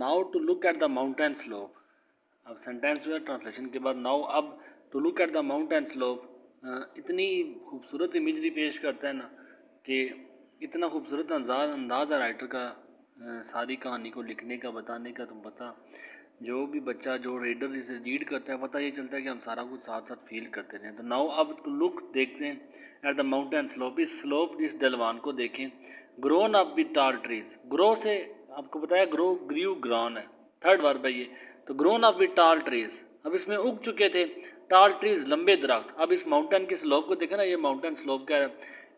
Now to look at the mountain slope. अब sentence जो है ट्रांसलेशन के बाद नाउ अब to look at the mountain slope इतनी खूबसूरत इमेजरी पेश करता है ना कि इतना खूबसूरत अंदाज़ है राइटर का सारी कहानी को लिखने का, बताने का। तुम पता जो भी बच्चा जो रीडर इसे रीड करता है पता ये चलता है कि हम सारा कुछ साथ साथ फील करते रहें। तो नाउ अब टू लुक देखते हैं एट द माउंटेन स्लोप, इस स्लोप इस ढलवान को देखें। ग्रोन अप विद टाल ट्रीज, ग्रो से आपको बताया ग्रो ग्रीव ग्रॉन है, थर्ड वर्ब है ये। तो ग्रोन अप विद टाल ट्रीज, अब इसमें उग चुके थे टाल ट्रीज लंबे दरख्त। अब इस माउंटेन की स्लोप को देखें ना, ये माउंटेन स्लोप क्या है,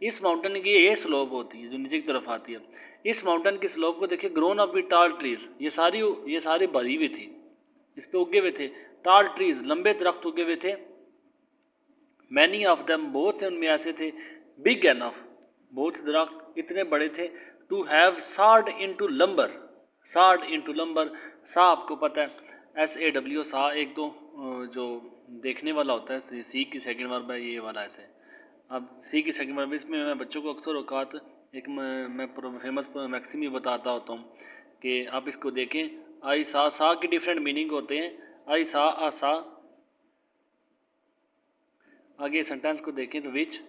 इस माउंटेन की ये स्लोप होती है जो नीचे की तरफ आती है। इस माउंटेन की स्लोप को देखिए, ग्रोन अप विद टाल ट्रीज, ये सारी भरी हुई थी, इस पे उगे हुए थे टाल ट्रीज, लंबे दरख्त उगे हुए थे। मैनी ऑफ देम, बहुत से उनमें ऐसे थे, बिग एनफ, बहुत दरख्त इतने बड़े थे, to have sawed into lumber, sawed into lumber. Saw आपको पता है SAW, सा एक तो जो देखने वाला होता है, सी की सेकंड वर्ब है ये वाला ऐसे। अब सी की सेकंड वर्ब, इसमें मैं बच्चों को अक्सर औकात एक मैं फेमस मैक्सिम ही बताता होता हूँ कि आप इसको देखें। आई सा के डिफरेंट मीनिंग होते हैं, आई सा आ सा। आगे सेंटेंस को देखें तो विच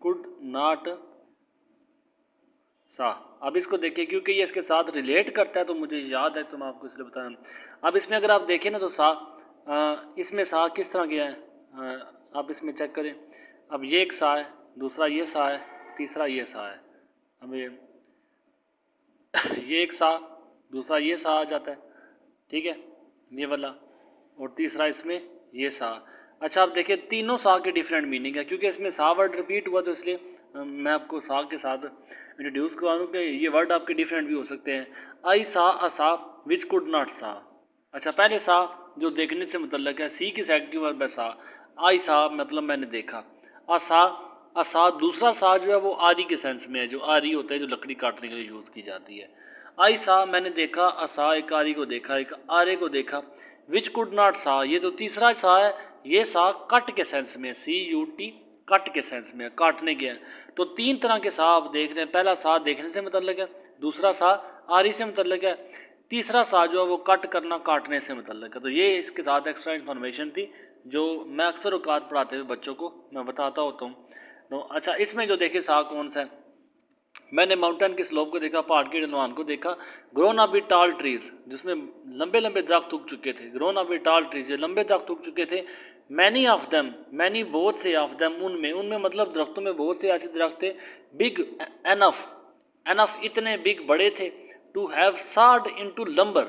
कुड नॉट सा। अब इसको देखिए क्योंकि ये इसके साथ रिलेट करता है तो मुझे याद है, तो मैं आपको इसलिए बता रहा हूँ। अब इसमें अगर आप देखें ना तो सा, इसमें सा किस तरह गया है, आप इसमें चेक करें। अब ये एक सा है, दूसरा ये सा है, तीसरा ये सा है। अब ये एक सा, दूसरा ये सा आ जाता है, ठीक है, ये वाला, और तीसरा इसमें ये सा। अच्छा आप देखिए तीनों सा के डिफरेंट मीनिंग है, क्योंकि इसमें सा वर्ड रिपीट हुआ तो इसलिए मैं आपको सा के साथ इंट्रोड्यूस करवा दूँ कि ये वर्ड आपके डिफरेंट भी हो सकते हैं। आई सा अ सा विच कुड नॉट सा। अच्छा पहले सा जो देखने से मतलब है, सी की सेकंड वर्ब है सा, आई सा मतलब मैंने देखा। असा दूसरा सा जो है वो आरी के सेंस में है, जो आरी होता है जो लकड़ी काटने के लिए यूज़ की जाती है। आई सा मैंने देखा, असा एक आरी को देखा, एक आरे को देखा। विच कुड नॉट सा, ये तो तीसरा सा है, ये सा कट के सेंस में, CUT कट के सेंस में, काटने के हैं। तो तीन तरह के सा आप देख रहे हैं, पहला सा देखने से मतलब है, दूसरा सा आरी से मतलब है, तीसरा सा जो है वो कट करना काटने से मतलब है। तो ये इसके साथ एक्स्ट्रा इन्फॉर्मेशन थी जो मैं अक्सर औकात पढ़ाते हुए बच्चों को मैं बताता होता हूँ। तो अच्छा इसमें जो देखे सा कौन सा है, मैंने माउंटेन की स्लोप को देखा, पहाड़ के ढलवान को देखा। ग्रोन अप विद टाल ट्रीज, जिसमें लंबे लंबे दरख्त उग चुके थे, ग्रोन अप विद टाल ट्रीज, लंबे दरख्त उग चुके थे। मैनी ऑफ देम, मैनी बहुत से, ऑफ देम उनमें मतलब दरख्तों में बहुत से ऐसे दरख्त थे। बिग एनफ, एनफ इतने बिग बड़े थे। To have sawed into lumber,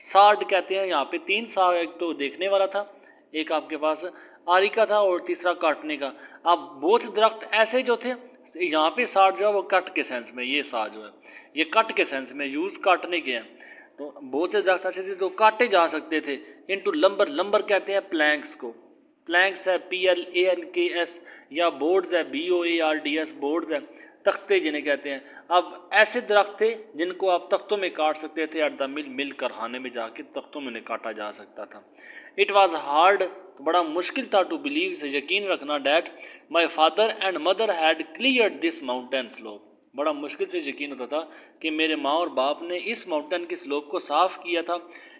सार्ड कहते हैं यहाँ पे तीन सा, एक तो देखने वाला था, एक आपके पास आरी का था, और तीसरा काटने का। अब बहुत से दरख्त ऐसे जो थे, यहाँ पे सार्ड जो है वो कट के सेंस में, ये सा जो है ये कट के सेंस में यूज काटने के हैं। तो बहुत से दरख्त ऐसे थे जो काटे जा सकते थे। इनटू लंबर, लंबर कहते हैं प्लैंक्स को, प्लैंक्स है PLANKS, या बोर्ड्स है BOARDS, बोर्ड्स है, तख्ते जिन्हें कहते हैं। अब ऐसे दरख्त थे जिनको आप तख्तों में काट सकते थे, एट द मिल कारखाने में जाके तख्तों में उन्हें काटा जा सकता था। इट वॉज हार्ड, बड़ा मुश्किल था, टू बिलीव, से यकीन रखना, that my father and mother had cleared this mountain slope, बड़ा मुश्किल से यकीन होता था कि मेरे माँ और बाप ने इस माउंटेन की स्लोप को साफ किया था।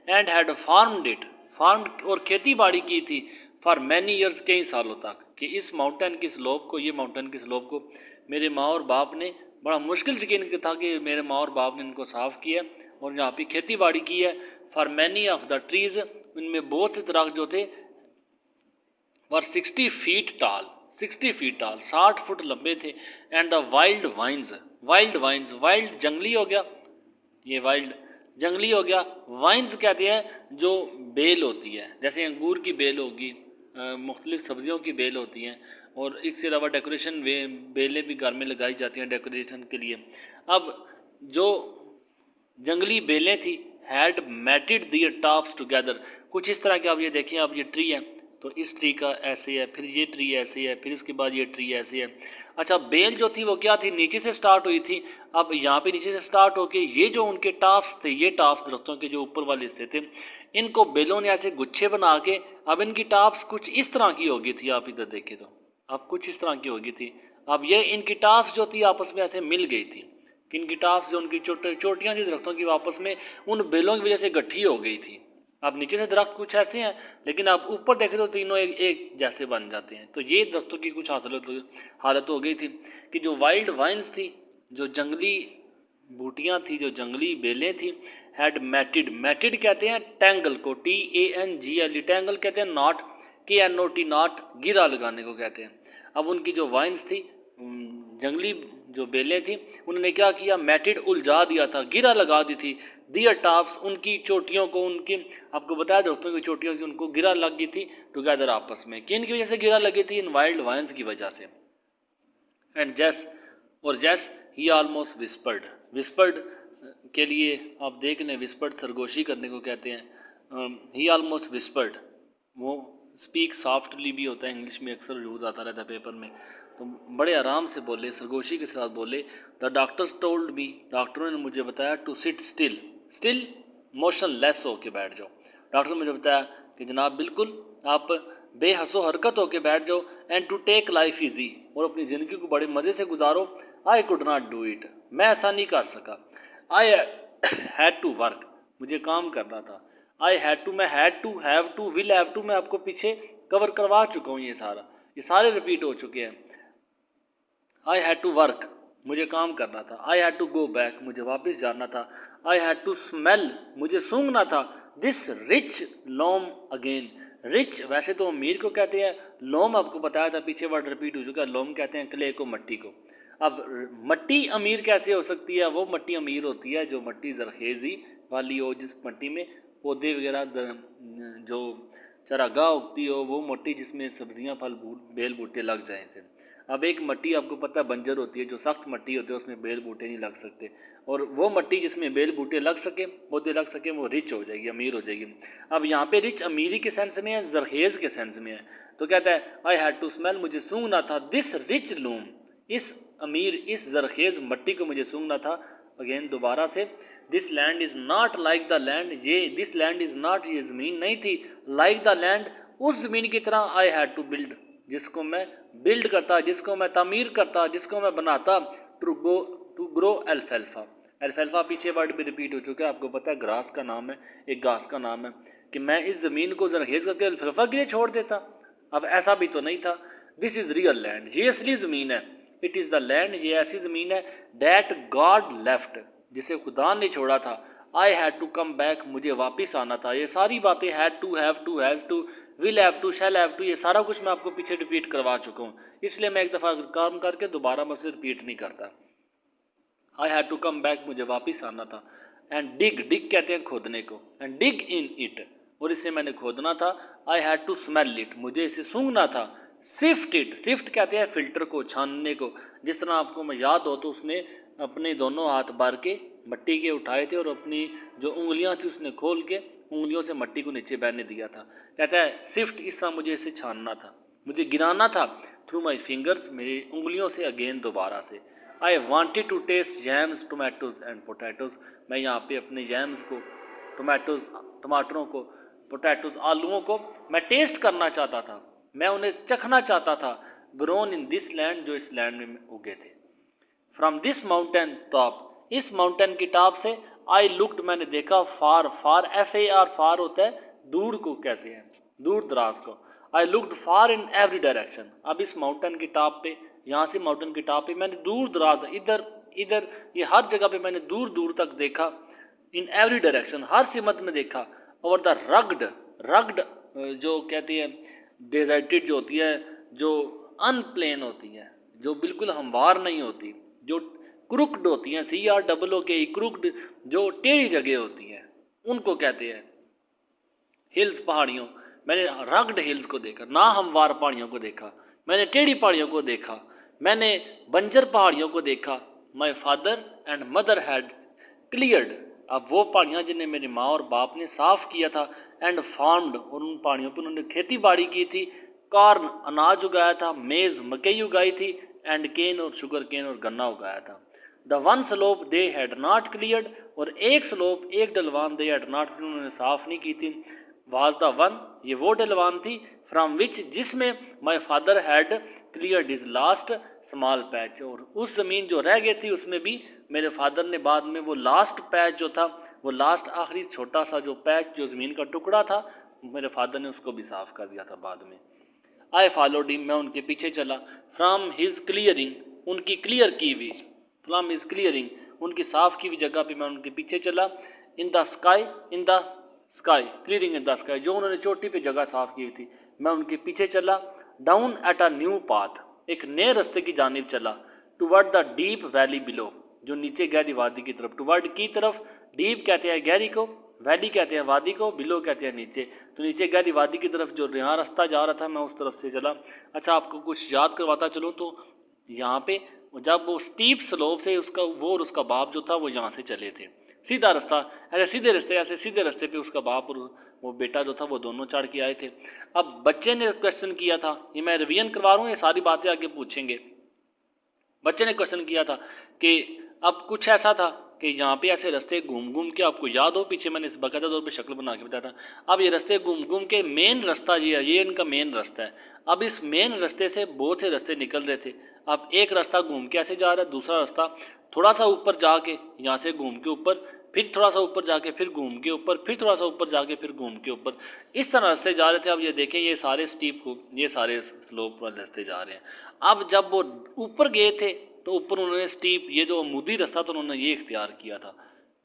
And had farmed it, farmed और खेती बाड़ी की थी, फॉर मैनी ईयर्स, कई सालों तक, कि इस माउंटेन की स्लोप को, ये माउंटेन की स्लोप को मेरे माँ और बाप ने बड़ा मुश्किल से यकीन था कि मेरे माँ और बाप ने इनको साफ किया और यहाँ पे खेती बाड़ी की है। For many of the trees, इनमें बहुत से दरख्त जो थे, वर 60 फीट टाल, 60 फीट टाल, 60 फुट लंबे थे। And the wild vines, wild vines, wild जंगली हो गया, ये वाइल्ड जंगली हो गया। वाइन्स कहते हैं जो बेल होती है, जैसे अंगूर की बेल होगी, मुख्तलिफ सब्जियों की बेल होती हैं, और इसके अलावा डेकोरेशन बेलें भी घर में लगाई जाती हैं डेकोरेशन के लिए। अब जो जंगली बेलें थी, had matted their tops together, कुछ इस तरह के, आप ये देखिए, आप ये ट्री है तो इस ट्री का ऐसे है, फिर ये ट्री ऐसे है, फिर उसके बाद ये ट्री ऐसे है। अच्छा बेल जो थी वो क्या थी, नीचे से स्टार्ट हुई थी। अब यहाँ पे नीचे से स्टार्ट होके ये जो उनके टॉप्स थे, ये टॉप्स दरख्तों के जो ऊपर वाले हिस्से थे, इनको बेलों ने ऐसे गुच्छे बना के, अब इनकी टॉप्स कुछ इस तरह की होगी थी, आप इधर देखें तो अब कुछ इस तरह की होगी थी। अब ये इनकी टाफ्स जो थी आपस में ऐसे मिल गई थी कि इनकी टाफ्स जो उनकी चोटियाँ थी दरख्तों की आपस में उन बेलों की वजह से गट्ठी हो गई थी। अब नीचे से दरख्त कुछ ऐसे हैं लेकिन आप ऊपर देखें तो तीनों एक जैसे बन जाते हैं। तो ये दरख्तों की कुछ हालत हो गई थी कि जो वाइल्ड वाइन्स थी, जो जंगली बूटियाँ थी, जो जंगली बेलें थी, हैड मैटिड कहते हैं टैंगल को, TANGLE, टैंगल कहते हैं नॉट, KNOT नॉट, गिरा लगाने को कहते हैं। अब उनकी जो वाइन्स थी, जंगली जो बेलें थी, उन्होंने क्या किया, मैटिड उलझा दिया था, गिरा लगा दी थी, दियर टाप्स, उनकी चोटियों को, उनकी आपको बताया दोस्तों की चोटियों की उनको गिरा लगी थी टुगेदर आपस में। किन की वजह से गिरा लगी थी? इन वाइल्ड वाइन्स की वजह से। एंड जेस, और जेस ही ऑलमोस्ट विस्पर्ड के लिए आप देख लें, विस्पर्ड सरगोशी करने को कहते हैं। ही ऑलमोस्ट विस्पर्ड, वो स्पीक सॉफ्टली भी होता है, इंग्लिश में अक्सर यूज़ आता रहता है पेपर में। तो बड़े आराम से बोले, सरगोशी के साथ बोले। द डॉक्टर्स टोल्ड मी, डॉक्टरों ने मुझे बताया, टू सिट स्टिल मोशनलेस होके बैठ जाओ। डॉक्टर ने मुझे बताया कि जनाब बिल्कुल आप बेहसो हरकत होके बैठ जाओ, and to take life easy, और अपनी ज़िंदगी को बड़े मज़े से गुजारो। I could not do it, मैं ऐसा नहीं कर सका। आई हैड टू वर्क, मुझे काम करना था। आई हैड टू, मैं had to, have to, will have to, मैं आपको पीछे कवर करवा चुका हूँ, ये सारे रिपीट हो चुके हैं। आई हैड टू वर्क, मुझे काम करना था। I had to go back, मुझे वापस जाना था। आई हैड टू स्मेल, मुझे सूंघना था। This rich loam again, rich वैसे तो अमीर को कहते हैं, लोम आपको बताया था, पीछे वर्ड रिपीट हो चुका है। लोम कहते हैं क्ले को, मट्टी को। अब मट्टी अमीर कैसे हो सकती है? वो मट्टी अमीर होती है जो मट्टी जरखेज़ी वाली हो, जिस मट्टी में पौधे वगैरह जो चरागाह उगती हो, वो मट्टी जिसमें सब्जियां, फल, बेल बूटे लग जाएं से। अब एक मट्टी आपको पता है बंजर होती है, जो सख्त मट्टी होती है उसमें बेल बूटे नहीं लग सकते, और वो मट्टी जिसमें बेल बूटे लग सके, पौधे लग सके, वो रिच हो जाएगी, अमीर हो जाएगी। अब यहाँ पे रिच अमीरी के सेंस में है, जरखेज़ के सेंस में है। तो कहता है आई हैड टू स्मेल, मुझे सूंघना था। दिस रिच लूम, इस अमीर, इस जरखेज़ मट्टी को मुझे सूंघना था। अगेन दोबारा से, this land is not like the land, ये दिस लैंड इज़ नॉट, ये ज़मीन नहीं थी, लाइक द लैंड, उस ज़मीन की तरह। आई हैड टू बिल्ड, जिसको मैं बिल्ड करता, जिसको मैं तामीर करता, जिसको मैं बनाता। टू ग्रो एल्फेल्फा, एल्फेल्फा पीछे वर्ड भी रिपीट हो चुका है, आपको पता है ग्रास का नाम है, एक घास का नाम है, कि मैं इस ज़मीन को जरखेज़ करके एल्फेल्फा के लिए छोड़ देता। अब ऐसा भी तो नहीं था। दिस इज़ रियल लैंड, ये असली ज़मीन है। इट इज़ द लैंड, ये ऐसी ज़मीन है, डैट गॉड लेफ्ट, जिसे खुदा ने छोड़ा था। I had to come back, मुझे वापस आना था। ये सारी बातें had to, have to, has to, will have to, shall have to, ये सारा कुछ मैं आपको पीछे रिपीट करवा चुका हूँ, इसलिए मैं एक दफ़ा काम करके दोबारा मैं उसे रिपीट नहीं करता। I had to come back, मुझे वापस आना था। एंड डिग कहते हैं खोदने को, एंड डिग इन इट, और इसे मैंने खोदना था। I had to smell it, मुझे इसे सूंघना था। सिफ्ट इट, सिफ्ट कहते हैं फिल्टर को, छानने को। जिस तरह आपको मैं याद हो तो उसने अपने दोनों हाथ भर के मट्टी के उठाए थे, और अपनी जो उंगलियां थी उसने खोल के उंगलियों से मट्टी को नीचे बहने दिया था। कहता है सिफ्ट, इस तरह मुझे इसे छानना था, मुझे गिराना था। थ्रू माई फिंगर्स, मेरी उंगलियों से, अगेन दोबारा से। I wanted to taste jams, tomatoes and potatoes, मैं यहाँ पे अपने जैम्स को, टोमेटोज टमाटरों को, पोटैटोज आलूओं को मैं टेस्ट करना चाहता था, मैं उन्हें चखना चाहता था। ग्रोन इन दिस लैंड, जो इस लैंड में उगे थे। फ्रॉम दिस माउंटेन टॉप, इस माउंटेन की टॉप से। आई लुक्ड, मैंने देखा। फार, फार FAR, फार होता है दूर को कहते हैं, दूर दराज को। I looked far in every direction, अब इस माउंटेन की टॉप पे, यहाँ से माउंटेन की टॉप पे मैंने दूर दराज, इधर इधर, ये हर जगह पे मैंने दूर दूर तक देखा। इन एवरी डायरेक्शन, हर सिमत में देखा। और द रग्ड जो कहती है डेजर्टेड जो होती है, जो अनप्लेन होती है, जो बिल्कुल हमवार नहीं होती, जो क्रुक्ड होती हैं, CROOK, क्रुक्ड, जो टेढ़ी जगह होती हैं, उनको कहते हैं हिल्स, पहाड़ियों। मैंने रग्ड हिल्स को देखा, ना हमवार पहाड़ियों को देखा, मैंने टेढ़ी पहाड़ियों को देखा, मैंने बंजर पहाड़ियों को देखा। My father and mother had cleared, अब वो पहाड़ियाँ जिन्हें मेरी माँ और बाप ने साफ़ किया था। एंड फार्म्ड, और उन पहाड़ियों पर उन्होंने खेती बाड़ी की थी। कॉर्न, अनाज उगाया था। मेज़, मकई उगाई थी। एंड केन, और शुगर केन और गन्ना उगाया था। The one slope they had not cleared, और एक स्लोप, एक डलवान, दे हैड नॉट, उन्होंने साफ़ नहीं की थी। वाज द वन, ये वो डलवान थी। फ्रॉम विच, जिसमें my father had cleared his last small patch, और उस ज़मीन जो रह गई थी उसमें भी मेरे फादर ने बाद में वो लास्ट पैच जो था, वो लास्ट आखिरी छोटा सा जो पैच जो ज़मीन का टुकड़ा था, मेरे फादर ने उसको भी साफ़ कर दिया था बाद में। आई फॉलोड हिम, मैं उनके पीछे चला। फ्राम हिज क्लियरिंग, उनकी क्लियर की हुई, फ्राम हिज क्लियरिंग, उनकी साफ़ की हुई जगह पे मैं उनके पीछे चला। इन the sky, in the sky, clearing in the sky, जो उन्होंने चोटी पे जगह साफ़ की हुई थी, मैं उनके पीछे चला। Down at a new path, एक नए रास्ते की जानिब चला। Toward the deep valley below, जो नीचे गहरी वादी की तरफ, टुवर्ड की तरफ, डीप कहते हैं गहरी को, वैली कहते हैं वादी को, बिलो कहते हैं नीचे, तो नीचे गहरी वादी की तरफ जो यहाँ रास्ता जा रहा था मैं उस तरफ से चला। अच्छा, आपको कुछ याद करवाता चलूँ तो यहाँ पे जब वो स्टीप स्लोप से उसका वो और उसका बाप जो था वो यहाँ से चले थे, सीधा रास्ता, ऐसे सीधे रास्ते पे उसका बाप और वो बेटा जो था वो दोनों चढ़ के आए थे। अब बच्चे ने क्वेश्चन किया था, ये मैं रिवीजन करवा रहा हूँ, ये सारी बातें आगे पूछेंगे। बच्चे ने क्वेश्चन किया था कि अब कुछ ऐसा था कि यहाँ पे ऐसे रास्ते घूम घूम के, आपको याद हो पीछे मैंने इस बाकायदा तौर पे शक्ल बना के बताया था। अब ये रास्ते घूम घूम के मेन रास्ता ये इनका मेन रास्ता है। अब इस मेन रास्ते से बहुत से रास्ते निकल रहे थे। अब एक रास्ता घूम के ऐसे जा रहा है, दूसरा रास्ता थोड़ा सा ऊपर जाके यहाँ से घूम के ऊपर, फिर थोड़ा सा ऊपर जाके फिर घूम के ऊपर, फिर थोड़ा सा ऊपर जाके फिर घूम के ऊपर, इस तरह रास्ते जा रहे थे। अब ये देखें, ये सारे स्टीप को, ये सारे स्लोप वाले रास्ते जा रहे हैं। अब जब वो ऊपर गए थे तो ऊपर उन्होंने स्टीप, ये जो अमूदी रास्ता था उन्होंने ये इख्तियार किया था।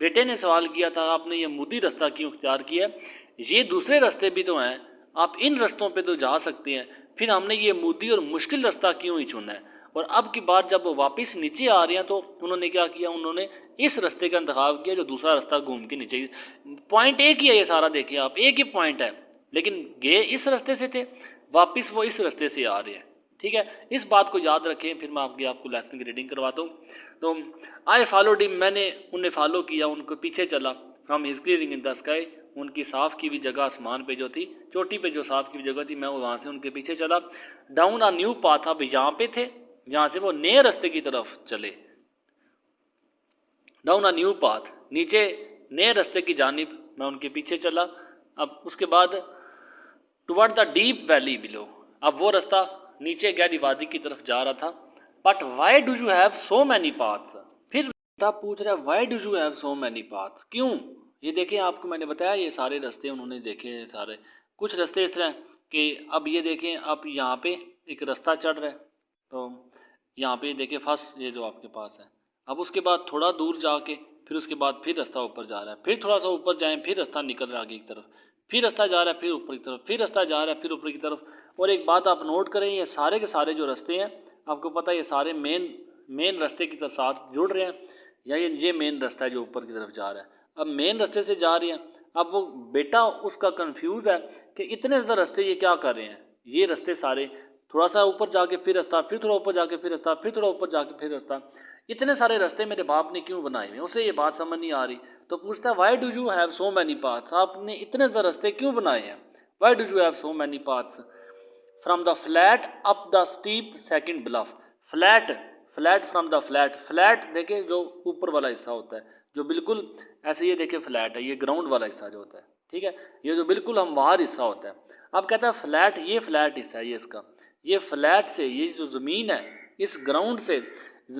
बेटे ने सवाल किया था, आपने ये अमूदी रास्ता क्यों इख्तियार किया? ये दूसरे रास्ते भी तो हैं, आप इन रास्तों पे तो जा सकते हैं, फिर हमने ये अमूदी और मुश्किल रास्ता क्यों ही चुना है? और अब की बात जब वो वापस नीचे आ रहे हैं तो उन्होंने क्या किया, उन्होंने इस रास्ते का इंतखाब किया जो दूसरा रास्ता घूम के नीचे। पॉइंट एक ही है ये सारा, देखिए आप, एक ही पॉइंट है, लेकिन गए इस रास्ते से थे, वापस वो इस रास्ते से आ रहे हैं। ठीक है, इस बात को याद रखें। फिर मैं आपको लेसन की रीडिंग करवाता हूँ। तो आई फॉलोड हिम, मैंने उन्हें फॉलो किया, उनको पीछे चला। From his clearing in the sky, उनकी साफ़ की हुई जगह आसमान पे जो थी, चोटी पे जो साफ़ की हुई जगह थी, मैं वहाँ से उनके पीछे चला। डाउन अ न्यू पाथ, अब यहाँ पे थे, यहाँ से वो नए रास्ते की तरफ चले। डाउन अ न्यू पाथ, नीचे नए रास्ते की जानिब मैं उनके पीछे चला। अब उसके बाद toward the deep valley below, अब वो रास्ता नीचे गहरी वादी की तरफ जा रहा था। But why do you have so many paths, फिर आप पूछ रहे हैं why do you have so many paths, क्यों? ये देखें, आपको मैंने बताया ये सारे रास्ते उन्होंने देखे सारे। कुछ रास्ते इस तरह कि अब ये देखें, आप यहाँ पे एक रास्ता चढ़ रहा है, तो यहाँ पे देखिए फर्स्ट ये जो आपके पास है, अब उसके बाद थोड़ा दूर जाके फिर उसके बाद फिर रास्ता ऊपर जा रहा है, फिर थोड़ा सा ऊपर जाएं फिर रास्ता निकल रहा है आगे की तरफ, फिर रास्ता जा रहा है फिर ऊपर की तरफ, फिर रास्ता जा रहा है फिर ऊपर की तरफ। और एक बात आप नोट करें, ये सारे के सारे जो रास्ते हैं, आपको पता है ये सारे मेन रास्ते की तरफ साथ जुड़ रहे हैं, या ये मेन रास्ता है जो ऊपर की तरफ जा रहा है। अब मेन रास्ते से जा रहे हैं, अब वो बेटा उसका कंफ्यूज है कि इतने ज़्यादा रास्ते ये क्या कर रहे हैं, ये रास्ते सारे थोड़ा सा ऊपर जाके फिर रास्ता, फिर थोड़ा ऊपर जाके फिर रास्ता, फिर थोड़ा ऊपर जाके फिर रास्ता, इतने सारे रास्ते मेरे बाप ने क्यों बनाए हुए? उसे ये बात समझ नहीं आ रही, तो पूछता है why do you have so many paths, आपने इतने ज़्यादा रास्ते क्यों बनाए हैं? Why do you have so many paths from the flat up the steep second bluff, flat flat from the flat, flat देखे जो ऊपर वाला हिस्सा होता है, जो बिल्कुल ऐसे, ये देखे फ्लैट है, ये ग्राउंड वाला हिस्सा जो होता है, ठीक है, ये जो बिल्कुल हमवार हिस्सा होता है। अब कहता है फ्लैट, ये फ्लैट हिस्सा है ये इसका, ये फ्लैट से, ये जो ज़मीन है इस ग्राउंड से,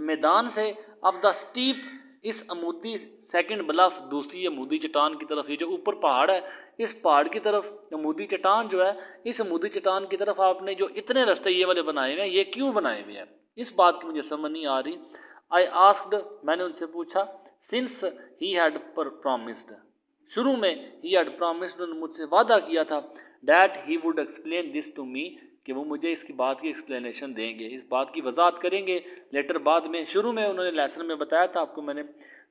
मैदान से, अब द स्टीप, इस अमूदी सेकंड ब्लफ, दूसरी अमूदी चट्टान की तरफ, ये जो ऊपर पहाड़ है इस पहाड़ की तरफ अमूदी चट्टान जो है, इस अमूदी चट्टान की तरफ आपने जो इतने रास्ते ये वाले बनाए हुए हैं, ये क्यों बनाए हुए हैं? इस बात की मुझे समझ नहीं आ रही। आई आस्क्ड, मैंने उनसे पूछा, सिंस ही हैड प्रॉमिस्ड, शुरू में ही हैड प्रॉमिस्ड, उन्होंने मुझसे वादा किया था, that he would explain this to me, कि वो मुझे इसकी बात की एक्सप्लेनेशन देंगे, इस बात की वजाहत करेंगे लेटर बाद में। शुरू में उन्होंने लेसन में बताया था, आपको मैंने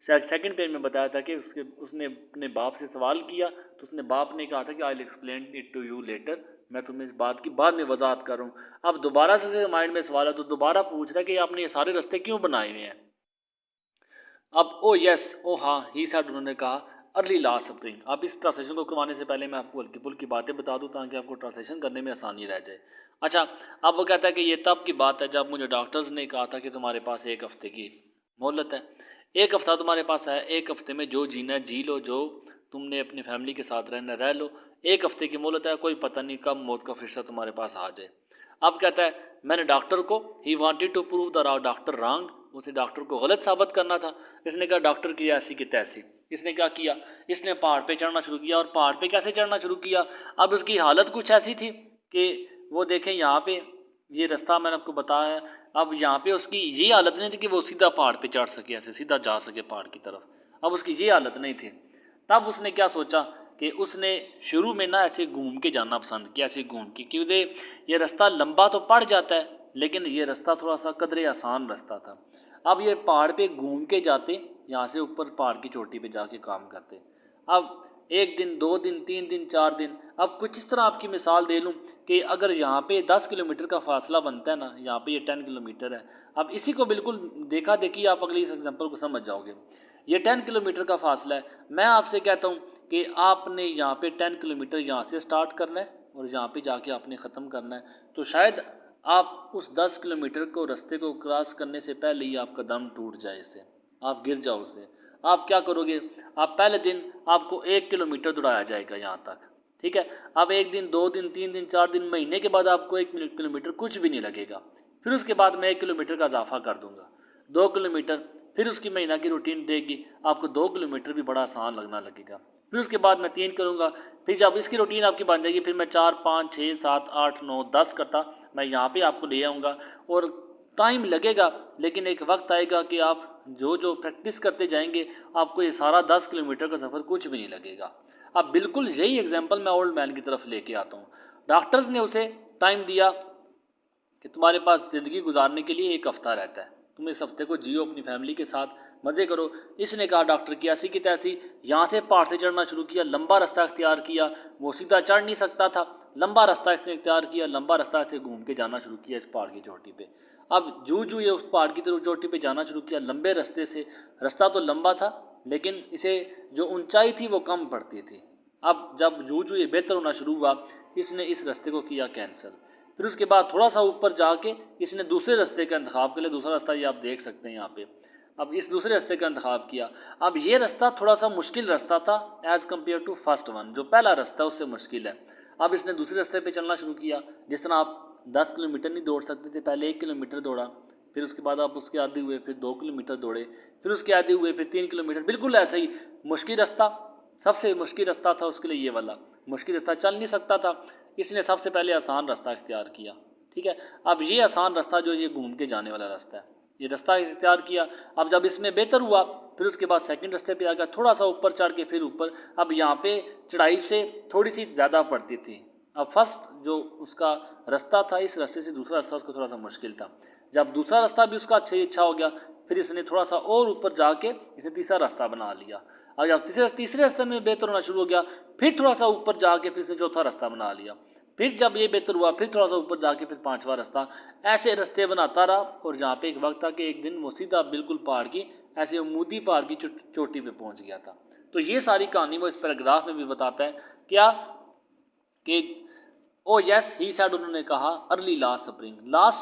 शायद सेकंड पेज में बताया था कि उसने अपने बाप से सवाल किया तो उसने बाप ने कहा था कि I will explain it to you later, मैं तुम्हें इस बात की बाद में वजाहत कर रहा हूँ। अब दोबारा से माइंड में सवाल है तो दोबारा पूछ रहा है कि आपने ये सारे रास्ते क्यों बनाए हुए हैं? अब ओ यस, ओ हाँ, ही सेड, उन्होंने कहा अर्ली लास्ट स्प्रिंग। अब इस ट्रांसलेशन को करवाने से पहले मैं आपको हल्की फुल्की बातें बता दूं ताकि आपको ट्रांसलेशन करने में आसानी रह जाए। अच्छा, अब वो कहता है कि ये तब की बात है जब मुझे डॉक्टर्स ने कहा था कि तुम्हारे पास 1 हफ्ते की मोहलत है, 1 हफ्ता तुम्हारे पास है, 1 हफ्ते में जो जीना जी लो, जो तुमने अपनी फैमिली के साथ रहना रह लो, 1 हफ्ते की मोहलत है, कोई पता नहीं कब मौत का फरिश्ता तुम्हारे पास आ जाए। अब कहता है मैंने डॉक्टर को, he wanted to prove the doctor wrong, उसे डॉक्टर को गलत साबित करना था। इसने कहा डॉक्टर की ऐसी की तैसी। इसने क्या किया, इसने पहाड़ पे चढ़ना शुरू किया। और पहाड़ पे कैसे चढ़ना शुरू किया, अब उसकी हालत कुछ ऐसी थी कि वो देखें यहाँ पे ये रास्ता मैंने आपको बताया है, अब यहाँ पे उसकी ये हालत नहीं थी कि वो सीधा पहाड़ पे चढ़ सके, ऐसे सीधा जा सके पहाड़ की तरफ, अब उसकी ये हालत नहीं थी। तब उसने क्या सोचा कि उसने शुरू में ना ऐसे घूम के जाना पसंद किया, ऐसे घूम के, क्योंकि ये रास्ता लंबा तो पड़ जाता है लेकिन ये रास्ता थोड़ा सा कदरे आसान रास्ता था। अब ये पहाड़ पे घूम के जाते, यहाँ से ऊपर पहाड़ की चोटी पे जाके काम करते। अब एक दिन, 2 दिन, 3 दिन, 4 दिन, अब कुछ इस तरह आपकी मिसाल दे लूँ कि अगर यहाँ पे 10 किलोमीटर का फासला बनता है ना, यहाँ पे ये 10 किलोमीटर है। अब इसी को बिल्कुल देखा देखी आप अगली एग्जांपल को समझ जाओगे। ये 10 किलोमीटर का फासला है, मैं आपसे कहता हूँ कि आपने यहाँ पे 10 किलोमीटर यहाँ से स्टार्ट करना है और यहाँ पे जाके आपने ख़त्म करना है। तो शायद आप उस 10 किलोमीटर को, रास्ते को क्रॉस करने से पहले ही आपका दम टूट जाए, इससे आप गिर जाओ उसे। आप क्या करोगे, आप पहले दिन आपको 1 किलोमीटर दौड़ाया जाएगा यहाँ तक, ठीक है। अब 1 दिन, 2 दिन, 3 दिन, 4 दिन, महीने के बाद आपको 1 किलोमीटर कुछ भी नहीं लगेगा। फिर उसके बाद मैं 1 किलोमीटर का इजाफा कर दूंगा, 2 किलोमीटर, फिर उसकी महीना की रूटीन देगी, आपको 2 किलोमीटर भी बड़ा आसान लगना लगेगा। फिर उसके बाद मैं 3 करूँगा, फिर जब इसकी रूटीन आपकी बन जाएगी फिर मैं 4, 5, 6, 7, 8, 9, 10 करता मैं यहाँ पे आपको ले आऊँगा। और टाइम लगेगा लेकिन एक वक्त आएगा कि आप जो जो प्रैक्टिस करते जाएंगे आपको ये सारा 10 किलोमीटर का सफ़र कुछ भी नहीं लगेगा। अब बिल्कुल यही एग्जांपल मैं ओल्ड मैन की तरफ लेके आता हूँ। डॉक्टर्स ने उसे टाइम दिया कि तुम्हारे पास ज़िंदगी गुजारने के लिए 1 हफ़्ता रहता है, तुम इस हफ्ते को जियो अपनी फैमिली के साथ, मज़े करो। इसने कहा डॉक्टर की ऐसी की तैसी, यहाँ से पहाड़ से चढ़ना शुरू किया, लंबा रास्ता इख्तियार किया। वो सीधा चढ़ नहीं सकता था, लंबा रास्ता इसने इख्तियार किया, लंबा रास्ता से घूम के जाना शुरू किया इस पहाड़ की चोटी पे। अब जू जू ये उस पहाड़ की तरफ चोटी पे जाना शुरू किया, लंबे रास्ते से, रास्ता तो लंबा था लेकिन इसे जो ऊंचाई थी वो कम पड़ती थी। अब जब जू जू ये बेहतर होना शुरू हुआ, इसने इस रास्ते को किया कैंसिल। फिर उसके बाद थोड़ा सा ऊपर जाके इसने दूसरे रास्ते का इंतखाब कर लिया। दूसरा रास्ता ये आप देख सकते हैं यहाँ पे। अब इस दूसरे रास्ते का इंतखाब किया। अब ये रास्ता थोड़ा सा मुश्किल रास्ता था as compare to first one, जो पहला रास्ता उससे मुश्किल है। अब इसने दूसरे रास्ते पे चलना शुरू किया। जिस तरह आप 10 किलोमीटर नहीं दौड़ सकते थे, पहले 1 किलोमीटर दौड़ा, फिर उसके बाद आप उसके आदि हुए, फिर 2 किलोमीटर दौड़े, फिर उसके आदि हुए, फिर 3 किलोमीटर, बिल्कुल ऐसा ही मुश्किल रास्ता। सबसे मुश्किल रास्ता था उसके लिए ये वाला, मुश्किल रास्ता चल नहीं सकता था, इसने सबसे पहले आसान रास्ता इख्तियार किया, ठीक है। अब ये आसान रास्ता जो ये घूम के जाने वाला रास्ता है, ये रास्ता इख्तियार किया। अब जब इसमें बेहतर हुआ फिर उसके बाद सेकंड रास्ते पे आ गया, थोड़ा सा ऊपर चढ़ के फिर ऊपर। अब यहाँ पे चढ़ाई से थोड़ी सी ज़्यादा पड़ती थी। अब फर्स्ट जो उसका रास्ता था, इस रास्ते से दूसरा रास्ता उसको थोड़ा सा मुश्किल था। जब दूसरा रास्ता भी उसका अच्छा हो गया, फिर इसने थोड़ा सा और ऊपर जाके इसने तीसरा रास्ता बना लिया। और जब तीसरे रास्ते में बेहतर होना शुरू हो गया, फिर थोड़ा सा ऊपर जाके फिर इसने चौथा रास्ता बना लिया। फिर जब ये बेहतर हुआ, फिर थोड़ा सा ऊपर जाके फिर 5वां रास्ता। ऐसे रास्ते बनाता रहा और जहाँ पे एक वक्त था कि एक दिन वो सीधा बिल्कुल पहाड़ की, ऐसे उमूदी पहाड़ की चोटी पे पहुँच गया था। तो ये सारी कहानी वो इस पैराग्राफ में भी बताता है क्या कि ओ यस ही सेड, उन्होंने कहा अर्ली लास्ट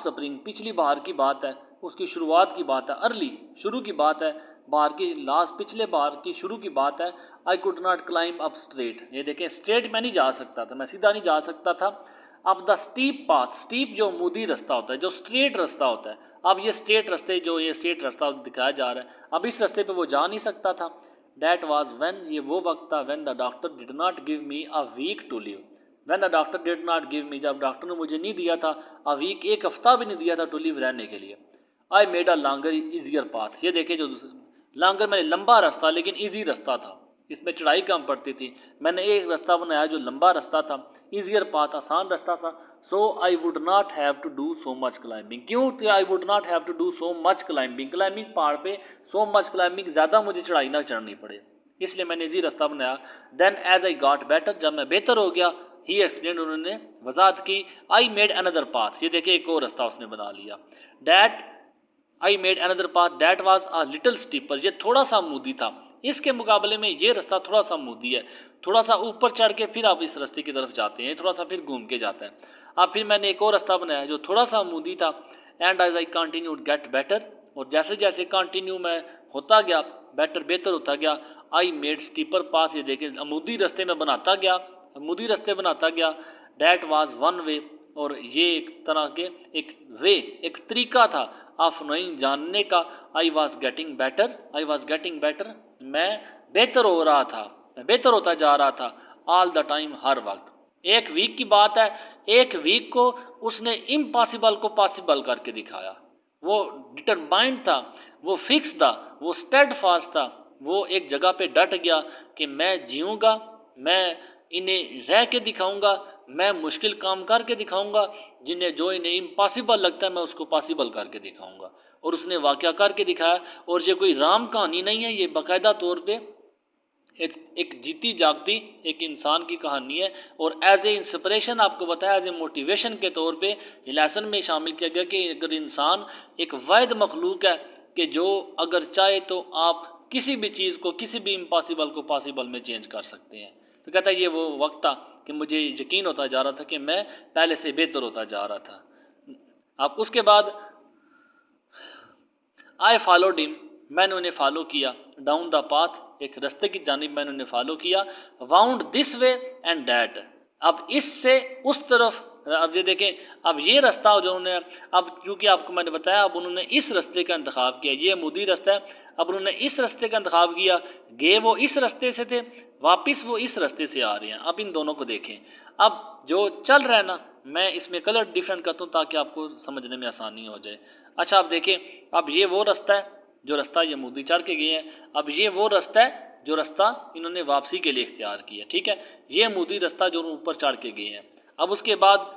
स्प्रिंग पिछली बाहर की बात है, उसकी शुरुआत की बात है, अर्ली शुरू की बात है, बाहर की लास्ट पिछले बार की शुरू की बात है। आई could not climb up straight, ये देखें स्ट्रेट मैं नहीं जा सकता था, मैं सीधा नहीं जा सकता था। अब द स्टीप पाथ, स्टीप जो मूदी रास्ता होता है, जो स्ट्रेट रास्ता होता है, अब ये स्ट्रेट रास्ते, जो ये स्ट्रेट रास्ता दिखाया जा रहा है, अब इस रास्ते पे वो जा नहीं सकता था। डैट वाज व्हेन, ये वो वक्त था, when the doctor did not give me a week to live, when the doctor did not give me, जब डॉक्टर ने मुझे नहीं दिया था अ वीक, 1 हफ्ता भी नहीं दिया था टू लिव, रहने के लिए। I made a longer easier path, ये देखे जो लॉन्गर मैंने लंबा रास्ता लेकिन ईजी रास्ता था, इसमें चढ़ाई कम पड़ती थी। मैंने एक रास्ता बनाया जो लंबा रास्ता था, ईजियर पाथ, आसान रास्ता था। So I would not have to do so much climbing, क्यों I would not have to do so much climbing, climbing पहाड़ पे सो मच क्लाइंबिंग, ज़्यादा मुझे चढ़ाई ना चढ़नी पड़े, इसलिए मैंने ईजी रास्ता बनाया। Then as I got better, जब मैं बेहतर हो गया, ही एक्सप्लेन, उन्होंने वजाहत की, आई मेड अनदर पाथ, ये देखिए एक और रास्ता उसने बना लिया। That I made another path that was a little steeper, ये थोड़ा सा मूदी था, इसके मुकाबले में ये रास्ता थोड़ा सा मूदी है, थोड़ा सा ऊपर चढ़ के फिर आप इस रास्ते की तरफ जाते हैं, थोड़ा सा फिर घूम के जाता है। अब फिर मैंने एक और रास्ता बनाया जो थोड़ा सा मूदी था। And as I continued get better, और जैसे जैसे कंटिन्यू मैं होता गया, बेटर बेहतर होता गया, आई मेड स्टीपर पाथ, ये देखें अमूदी रास्ते में बनाता गया, अमूदी रास्ते बनाता गया। डैट वाज वन वे, और ये एक तरह के एक वे, एक तरीका था ऑफ नोइंग, जानने का। I was getting better, I was getting better, मैं बेहतर हो रहा था, मैं बेहतर होता जा रहा था, ऑल द टाइम, हर वक्त। एक वीक की बात है, एक वीक को उसने इम्पॉसिबल को पॉसिबल करके दिखाया। वो डिटरमाइंड था, वो फिक्स था, वो स्टेडफास्ट था, वो एक जगह पे डट गया कि मैं जीऊँगा, मैं इन्हें रह के दिखाऊंगा, मैं मुश्किल काम करके दिखाऊंगा, जिन्हें जो इन्हें इम्पॉसिबल लगता है मैं उसको पॉसिबल करके दिखाऊंगा। और उसने वाकया करके दिखाया। और ये कोई राम कहानी नहीं है, ये बाकायदा तौर पे एक जीती जागती एक इंसान की कहानी है। और एज ए इंस्पिरेशन आपको बताया, एज ए मोटिवेशन के तौर पे ये लेसन में शामिल किया गया कि अगर इंसान एक वाहिद मखलूक है कि जो अगर चाहे तो आप किसी भी चीज़ को, किसी भी इम्पॉसिबल को पॉसिबल में चेंज कर सकते हैं। तो कहता है ये वो वक्त था कि मुझे यकीन होता जा रहा था कि मैं पहले से बेहतर होता जा रहा था। अब उसके बाद आई फॉलोड हिम, मैंने उन्हें फॉलो किया, डाउन द पाथ, एक रास्ते की जानिब मैंने उन्हें फॉलो किया, wound this way and that, अब इससे उस तरफ, अब ये देखें, अब ये रास्ता जो उन्होंने, अब चूँकि आपको मैंने बताया, अब उन्होंने इस रास्ते का इंतखाब किया, ये मुदी रास्ता है, अब उन्होंने इस रास्ते का इंतखाब किया, गए वो इस रास्ते से थे, वापस वो इस रास्ते से आ रहे हैं। अब इन दोनों को देखें, अब जो चल रहा है ना, मैं इसमें कलर डिफरेंट करता हूँ ताकि आपको समझने में आसानी हो जाए। अच्छा आप देखें, अब ये वो रास्ता है जो रास्ता ये मोदी चढ़ के गए हैं, अब ये वो रास्ता है जो रास्ता इन्होंने वापसी के लिए इख्तियार किया, ठीक है, ये मोदी रास्ता जो ऊपर चढ़ के गए हैं। अब उसके बाद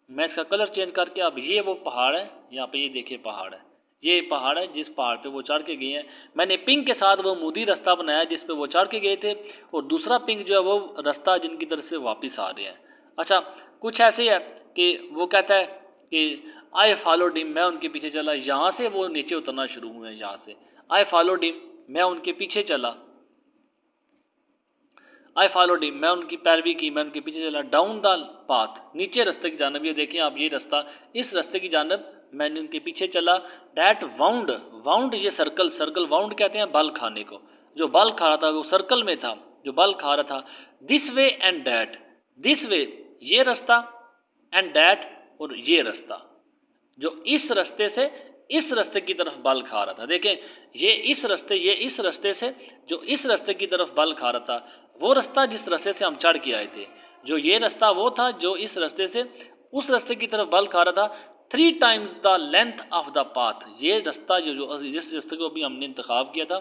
मैं इसका कलर चेंज करके, अब ये वो पहाड़ है, यहाँ पे ये देखिए पहाड़ है, ये पहाड़ है जिस पहाड़ पे वो चढ़ के गए हैं। मैंने पिंक के साथ वो मोदी रास्ता बनाया जिस पे वो चढ़ के गए थे, और दूसरा पिंक जो है वो रास्ता जिनकी तरफ से वापस आ रहे हैं। अच्छा कुछ ऐसे है कि वो कहता है कि आई फॉलोड हिम, मैं उनके पीछे चला, यहाँ से वो नीचे उतरना शुरू हुए हैं, यहाँ से आई फॉलोड हिम, मैं उनके पीछे चला, आई फॉलोड हिम, मैं उनकी पैरवी की, मैं उनके पीछे चला, डाउन द पाथ, नीचे रास्ते की जानब, ये देखें आप ये रास्ता, इस रास्ते की जानब मैंने उनके पीछे चला, डैट वाउंड, वाउंड ये सर्कल, सर्कल वाउंड कहते हैं बल खाने को, जो बल खा रहा था वो सर्कल में था, जो बल खा रहा था, this way and that, this way ये रास्ता, एंड डैट और ये रास्ता, जो इस रास्ते से इस रास्ते की तरफ बल खा रहा था। देखें ये इस रास्ते, ये इस रास्ते से जो इस रास्ते की तरफ बल खा रहा था, वो रास्ता जिस रास्ते से हम चढ़ के आए थे, जो ये रास्ता वो था जो इस रास्ते से उस रास्ते की तरफ बल खा रहा था। 3 times the length of the path, ये रास्ता जो जिस रास्ते को अभी हमने इंतखाब किया था,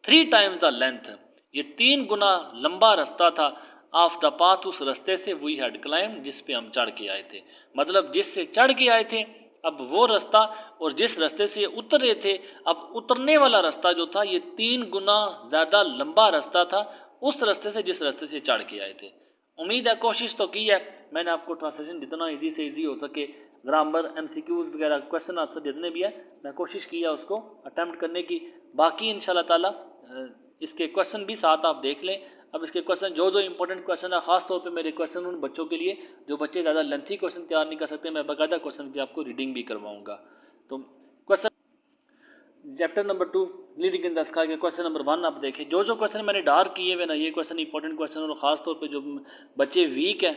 3 times द लेंथ, ये 3 गुना लंबा रास्ता था, ऑफ द पाथ उस रास्ते से, वी हैड क्लाइम जिस पे हम चढ़ के आए थे, मतलब जिससे चढ़ के आए थे, अब वो रास्ता और जिस रास्ते से उतर रहे थे, अब उतरने वाला रास्ता जो था ये 3 गुना ज़्यादा लंबा रास्ता था उस रास्ते से जिस रास्ते से चढ़ के आए थे। उम्मीद है कोशिश तो की है मैंने, आपको ट्रांसलेशन जितना इजी से इजी हो सके, ग्रामर MCQs वगैरह क्वेश्चन आंसर जितने भी है मैं कोशिश की है उसको अटैम्प्ट करने की। बाकी इंशाल्लाह ताला इसके क्वेश्चन भी साथ आप देख लें। अब इसके क्वेश्चन जो इंपॉर्टेंट क्वेश्चन है, खास तौर पे मेरे क्वेश्चन उन बच्चों के लिए जो बच्चे ज़्यादा लेंथी क्वेश्चन तैयार नहीं कर सकते, मैं बाकायदा क्वेश्चन की आपको रीडिंग भी करवाऊंगा। तो question chapter number 2 leading in the sky के क्वेश्चन नंबर 1 आप देखें, जो क्वेश्चन मैंने डार्क किए हुए ना, ये क्वेश्चन इंपॉर्टेंट क्वेश्चन, और ख़ास तौर पे जो बच्चे वीक हैं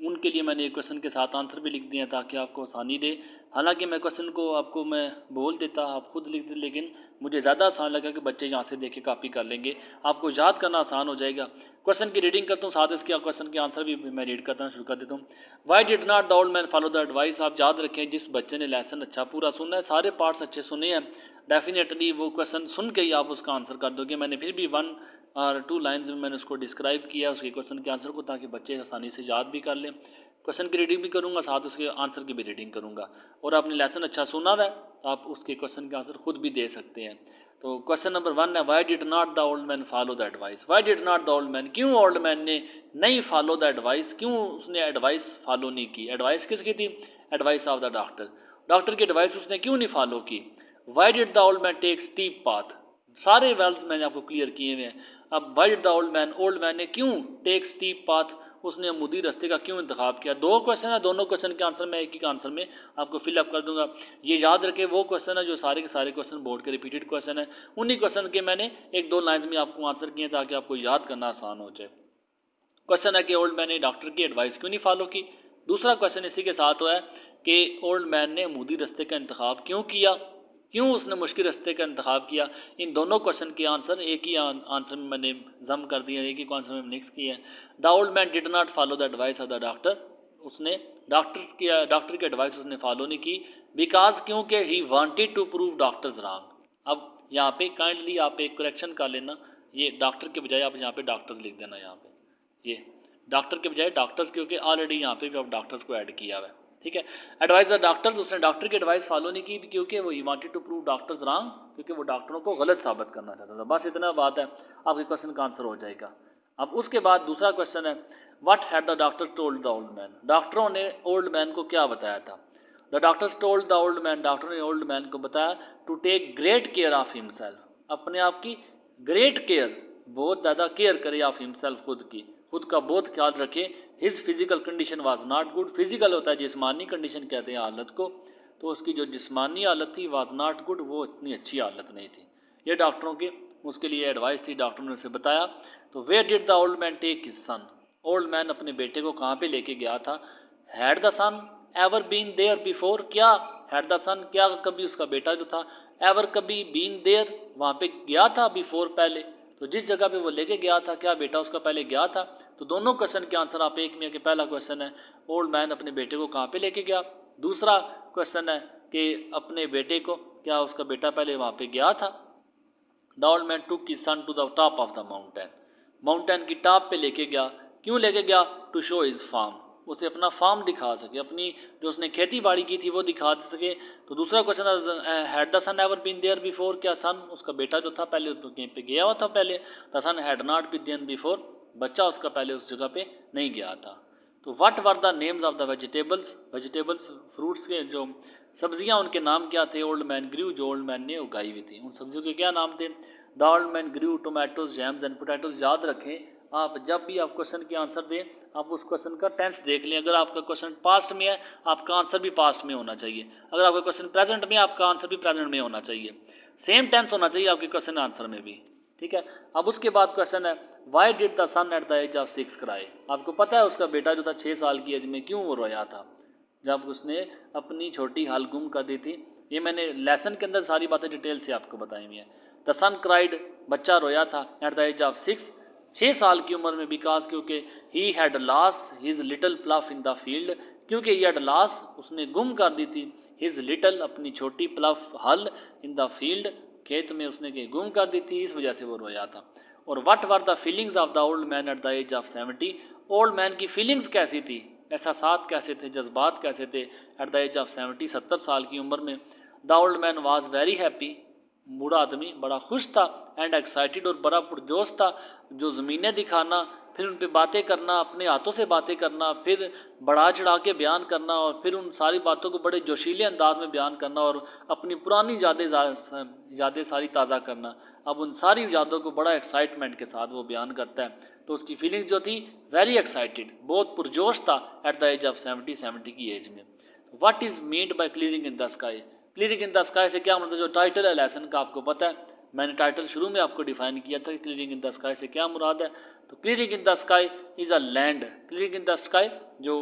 उनके लिए मैंने एक क्वेश्चन के साथ आंसर भी लिख दिए हैं ताकि आपको आसानी दे। हालांकि मैं क्वेश्चन को आपको मैं बोल देता, आप खुद लिख दे, लेकिन मुझे ज़्यादा आसान लगा कि बच्चे यहाँ से देख के कापी कर लेंगे, आपको याद करना आसान हो जाएगा। क्वेश्चन की रीडिंग करता हूँ, साथ इसके क्वेश्चन के आंसर भी मैं रीड करना शुरू कर देता हूँ। Why did not the old man follow the advice, आप याद रखें जिस बच्चे ने लेसन अच्छा पूरा सुनना है, सारे पार्ट्स अच्छे सुने हैं, डेफिनेटली वो क्वेश्चन सुन के ही आप उसका आंसर कर दोगे। मैंने फिर भी 1 और 2 लाइन्स में मैंने उसको डिस्क्राइब किया उसके क्वेश्चन के आंसर को, ताकि बच्चे आसानी से याद भी कर लें। क्वेश्चन की रीडिंग भी करूँगा, साथ उसके आंसर की भी रीडिंग करूँगा, और आपने लेसन अच्छा सुना है आप उसके क्वेश्चन के आंसर खुद भी दे सकते हैं। तो क्वेश्चन नंबर 1 है, why did not the old man follow the advice, why did not the old man, क्यों ओल्ड मैन ने नहीं फॉलो द एडवाइस, क्यों उसने एडवाइस फॉलो नहीं की। एडवाइस किसकी थी, advice of the doctor, doctor की एडवाइस उसने क्यों नहीं फॉलो की। Why did the old man take steep path, सारे वेल्स मैंने आपको क्लियर किए हुए हैं। अब why did the old man ने क्यों टेक स्टीप पाथ, उसने मुदी रास्ते का क्यों इंतखाब किया। 2 क्वेश्चन है, दोनों क्वेश्चन के आंसर मैं एक ही आंसर में आपको फिलअप कर दूंगा। ये याद रखें वो क्वेश्चन है जो सारे के सारे क्वेश्चन बोर्ड के रिपीटेड क्वेश्चन है, उन्हीं क्वेश्चन के मैंने 1-2 लाइन्स में आपको आंसर किए ताकि आपको याद करना आसान हो जाए। क्वेश्चन है कि ओल्ड मैन ने डॉक्टर की एडवाइस क्यों नहीं फॉलो की। दूसरा क्वेश्चन इसी के साथ हुआ है कि ओल्ड मैन ने अमूदी रास्ते का इंतखाब क्यों किया, क्यों उसने मुश्किल रास्ते का इंतखाब किया। इन दोनों क्वेश्चन के आंसर एक ही आंसर में मैंने जम कर दिया, एक ही आंसर में मिक्स किया है। The old man did not follow the advice of the doctor, उसने डॉक्टर की एडवाइस उसने फॉलो नहीं की, बिकॉज क्योंकि he wanted to prove doctors wrong. अब यहाँ पे काइंडली आप एक करेक्शन कर लेना, ये डॉक्टर के बजाय आप यहाँ पे डॉक्टर्स लिख देना, यहाँ पे ये डॉक्टर के बजाय डॉक्टर्स, क्योंकि ऑलरेडी यहाँ पे भी आप डॉक्टर्स को ऐड किया हुआ है, ठीक है। एडवाइस द डॉक्टर्स, उसने डॉक्टर की एडवाइस फॉलो नहीं की क्योंकि वो he wanted to prove doctors wrong, क्योंकि वो डॉक्टरों को गलत साबित करना चाहता था। बस इतना बात है, आपके क्वेश्चन का आंसर हो जाएगा। अब उसके बाद दूसरा क्वेश्चन है, what had the doctor told the old man, डॉक्टरों ने ओल्ड मैन को क्या बताया था। The doctors told the old man, doctor ने ओल्ड मैन को बताया to take great care of himself, अपने आप की ग्रेट केयर, बहुत ज़्यादा केयर करे ऑफ हिमसेल्फ, खुद का बहुत ख्याल रखे। His physical condition was not good, physical होता है जिस्मानी कंडीशन कहते हैं हालत को, तो उसकी जो जिस्मानी हालत थी वाज नॉट गुड, वो इतनी अच्छी हालत नहीं थी। ये डॉक्टरों की उसके लिए एडवाइस थी, डॉक्टर ने उसे बताया। तो where did the old man take his son, old man अपने बेटे को कहाँ पे लेके गया था। Had the son ever been there before, क्या हैड द सन, क्या कभी उसका बेटा जो था एवर कभी बीन देयर, वहाँ पे गया था, बिफोर पहले, तो जिस जगह पे वो लेके गया था क्या बेटा उसका पहले गया था। तो दोनों क्वेश्चन के आंसर आप एक में, कि पहला क्वेश्चन है ओल्ड मैन अपने बेटे को कहाँ पे लेके गया, दूसरा क्वेश्चन है कि अपने बेटे को क्या उसका बेटा पहले वहाँ पे गया था। The old man took his son to the top of the mountain, mountain की टॉप पे लेके गया, क्यों लेके गया, टू शो हिज फार्म, उसे अपना फार्म दिखा सके, अपनी जो उसने खेती बाड़ी की थी वो दिखा सके। तो दूसरा question, had the son ever been there before, क्या सन उसका बेटा जो था पहले कहीं पे गया हुआ था पहले। The son had not been there before, बच्चा उसका पहले उस जगह पे नहीं गया था। तो what were the names of the vegetables, vegetables fruits के जो सब्जियां उनके नाम क्या थे। ओल्ड मैन ग्रीव, जो ओल्ड मैन ने उगाई हुई थी, उन सब्जियों के क्या नाम थे। The old man grew tomatoes jams and potatoes. याद रखें, आप जब भी आप क्वेश्चन के आंसर दें, आप उस क्वेश्चन का टेंस देख लें। अगर आपका क्वेश्चन पास्ट में है, आपका आंसर भी पास्ट में होना चाहिए। अगर आपका क्वेश्चन प्रेजेंट में है, आपका आंसर भी प्रेजेंट में होना चाहिए। सेम टेंस होना चाहिए आपके क्वेश्चन आंसर में भी, ठीक है। अब उसके बाद क्वेश्चन है, why did the son at the age of 6 cry. आपको पता है उसका बेटा जो था 6 साल की एज में क्यों वो रोया था, जब उसने अपनी छोटी हल गुम कर दी थी। ये मैंने लेसन के अंदर सारी बातें डिटेल से आपको बताई हुई हैं। द सन क्राइड, बच्चा रोया था, एट द एज ऑफ 6 साल की उम्र में, बिकॉज क्योंकि he had loss his little प्लफ in the field, क्योंकि ही हैड लॉस उसने गुम कर दी थी, हिज लिटिल अपनी छोटी प्लफ हल, इन द फील्ड खेत में उसने गुम कर दी थी, इस वजह से वो रोया था। और what were the feelings of the old man at the age of 70, old man की फीलिंग्स कैसी थी, एहसासात कैसे थे, जज्बात कैसे थे एट द एज ऑफ 70, 70 साल की उम्र में। The old man was very happy, बूढ़ा आदमी बड़ा खुश था, एंड एक्साइटेड और बड़ा पुरजोश था। जो ज़मीनें दिखाना, फिर उन पर बातें करना, अपने हाथों से बातें करना, फिर बढ़ा चढ़ा के बयान करना, और फिर उन सारी बातों को बड़े जोशीले अंदाज में बयान करना, और अपनी पुरानी यादें सारी ताज़ा करना। अब उन सारी यादों को बड़ा एक्साइटमेंट के साथ वो बयान करता है। तो उसकी फीलिंग्स जो थी वेरी एक्साइटेड, बहुत पुरजोश था एट द एज ऑफ 70 की एज में। What is meant by clearing in the sky, clearing in the sky से क्या मतलब, जो टाइटल है लेसन का आपको पता है, मैंने टाइटल शुरू में आपको डिफाइन किया था कि क्लियरिंग इन द स्काई से क्या मुराद है। तो clearing in the sky is a land, clearing in the sky जो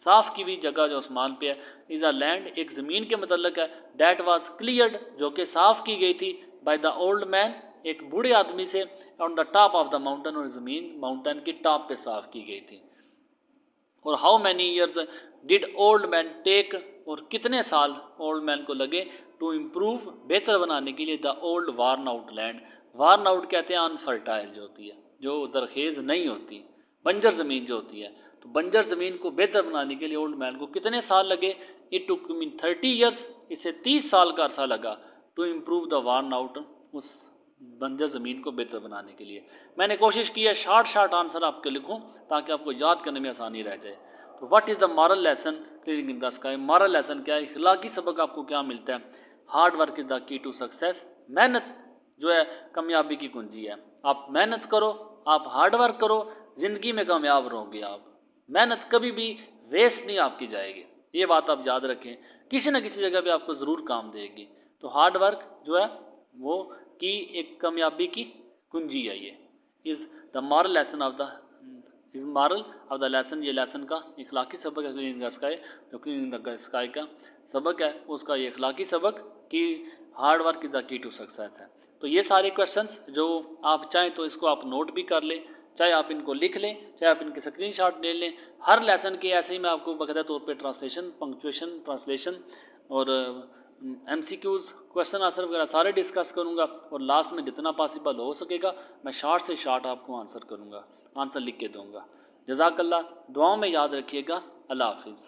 साफ़ की हुई जगह जो आसमान पे है, इज़ अ लैंड एक ज़मीन के मतलब है, डैट वाज क्लियर्ड जो कि साफ़ की गई थी, बाय द ओल्ड मैन एक बूढ़े आदमी से, on the top of the mountain, और ज़मीन माउंटेन की टॉप पे साफ़ की गई थी। और how many years did old man take, और कितने साल ओल्ड मैन को लगे टू इम्प्रूव बेहतर बनाने के लिए, the old worn out land, worn out कहते हैं अनफर्टाइल जो होती है, जो जरखेज़ नहीं होती, बंजर ज़मीन जो होती है। तो बंजर ज़मीन को बेहतर बनाने के लिए ओल्ड मैन को कितने साल लगे, इट टुक मीन 30 ईयर्स, इसे 30 साल का अरसा लगा to improve the worn out, उस बंजर ज़मीन को बेहतर बनाने के लिए। मैंने कोशिश की है शार्ट आंसर आपके लिखूं ताकि आपको याद करने में आसानी रह जाए। तो what is the moral lesson clearing in the sky, moral lesson क्या है, इखलाकी सबक आपको क्या मिलता है। Hard work is the key to success, मेहनत जो है कामयाबी की कुंजी है। आप मेहनत करो, आप हार्ड वर्क करो, ज़िंदगी में कामयाब रहोगे आप। मेहनत कभी भी वेस्ट नहीं आपकी जाएगी, ये बात आप याद रखें, किसी न किसी जगह पे आपको ज़रूर काम देगी। तो हार्ड वर्क जो है वो की एक कामयाबी की कुंजी है। ये is the moral lesson of the इस मॉरल ऑफ द लेसन, ये लेसन का इखलाकी सबक है क्लीनिंग द स्काई, जो क्लीनिंग द स्काई का सबक है उसका ये इखलाकी सबक कि hard work is the key to success है। तो ये सारे क्वेश्चंस जो आप चाहें तो इसको आप नोट भी कर लें, चाहे आप इनको लिख लें, चाहे आप इनके स्क्रीनशॉट ले लें। हर लेसन के ऐसे ही मैं आपको बाकायदा तौर पे ट्रांसलेशन, पंक्चुएशन, ट्रांसलेशन और MCQs, क्वेश्चन आंसर वगैरह सारे डिस्कस करूँगा और लास्ट में जितना पॉसिबल हो सकेगा मैं शार्ट से शार्ट आपको आंसर करूँगा, आंसर लिख के दूँगा। जज़ाकल्लाह, दुआओं में याद रखिएगा। अल्लाह हाफिज़।